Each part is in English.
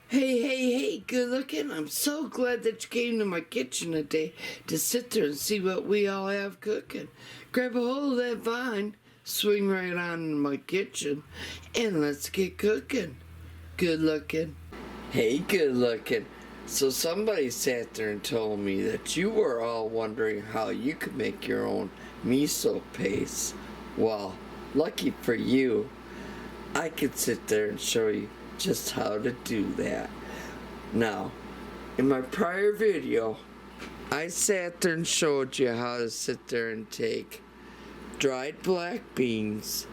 Hey, good looking. I'm so glad that you came to my kitchen today to sit there and see what we all have cooking. Grab a hold of that vine, swing right on in my kitchen, and let's get cooking. Good looking. Hey, good looking. So somebody sat there and told me that you were all wondering how you could make your own miso paste. Well, lucky for you, I could sit there and show you just how to do that. Now, in my prior video, I sat there and showed you how to sit there and take dried black beans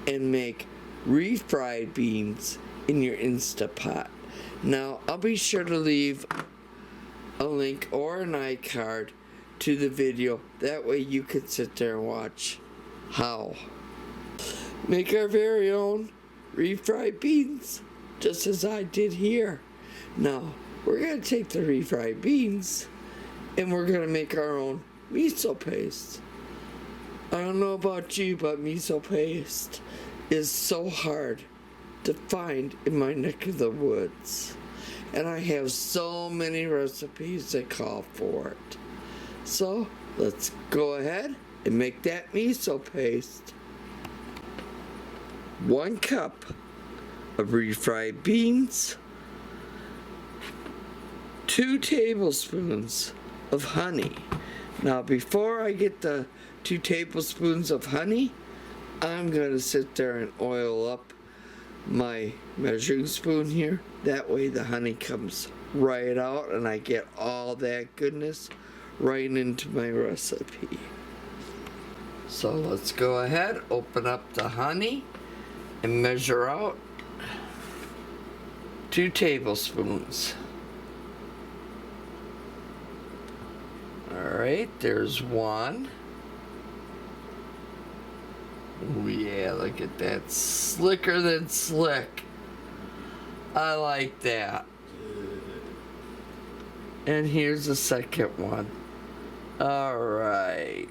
and make refried beans in your Instapot. Now, I'll be sure to leave a link or an iCard to the video. That way you can sit there and watch how make our very own refried beans, just as I did here. Now, we're going to take the refried beans and we're going to make our own miso paste. I don't know about you, but miso paste is so hard to find in my neck of the woods. And I have so many recipes that call for it. So, let's go ahead and make that miso paste. 1 cup of refried beans, 2 tablespoons of honey. Now before I get the 2 tablespoons of honey, I'm going to sit there and oil up my measuring spoon here. That way the honey comes right out and I get all that goodness right into my recipe. So let's go ahead, open up the honey and measure out 2 tablespoons. Alright, there's 1. Oh yeah, look at that. Slicker than slick. I like that. And here's the second one. Alright.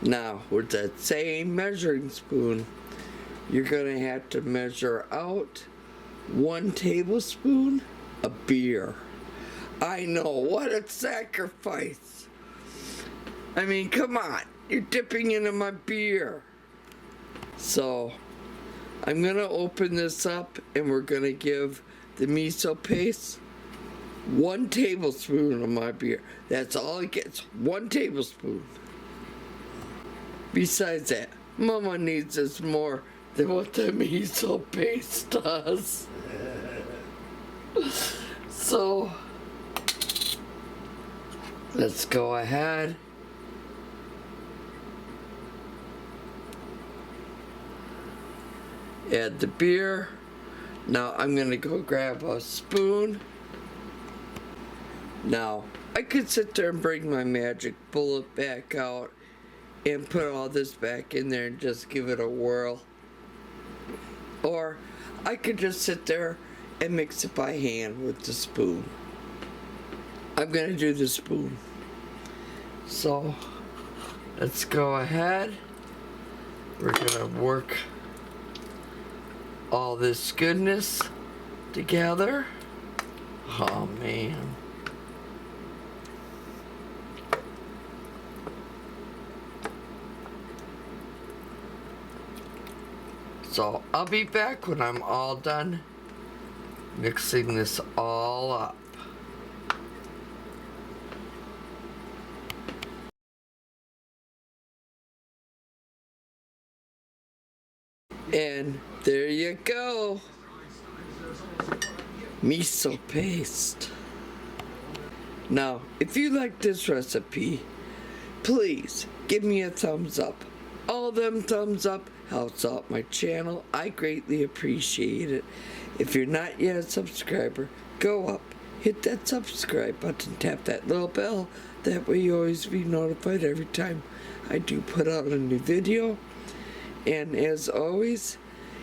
Now, with that same measuring spoon, you're going to have to measure out 1 tablespoon of beer. I know, what a sacrifice. I mean, come on, you're dipping into my beer. So, I'm going to open this up and we're going to give the miso paste 1 tablespoon of my beer. That's all it gets, 1 tablespoon. Besides that, Mama needs us more than what the miso paste does. So, let's go ahead. Add the beer. Now I'm going to go grab a spoon. Now, I could sit there and bring my magic bullet back out and put all this back in there and just give it a whirl. Or I could just sit there and mix it by hand with the spoon. I'm going to do the spoon. So, let's go ahead. We're going to work all this goodness together. Oh man. So I'll be back when I'm all done mixing this all up. And there you go. Miso paste. Now, if you like this recipe, please give me a thumbs up. All them thumbs up helps out my channel. I greatly appreciate it. If you're not yet a subscriber, go up, hit that subscribe button, tap that little bell. That way you always be notified every time I do put out a new video. And as always,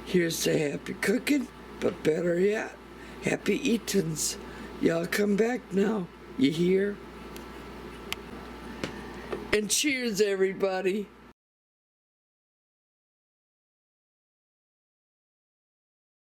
here's to happy cooking, but better yet, happy eatins'. Y'all come back now, you hear? And cheers, everybody.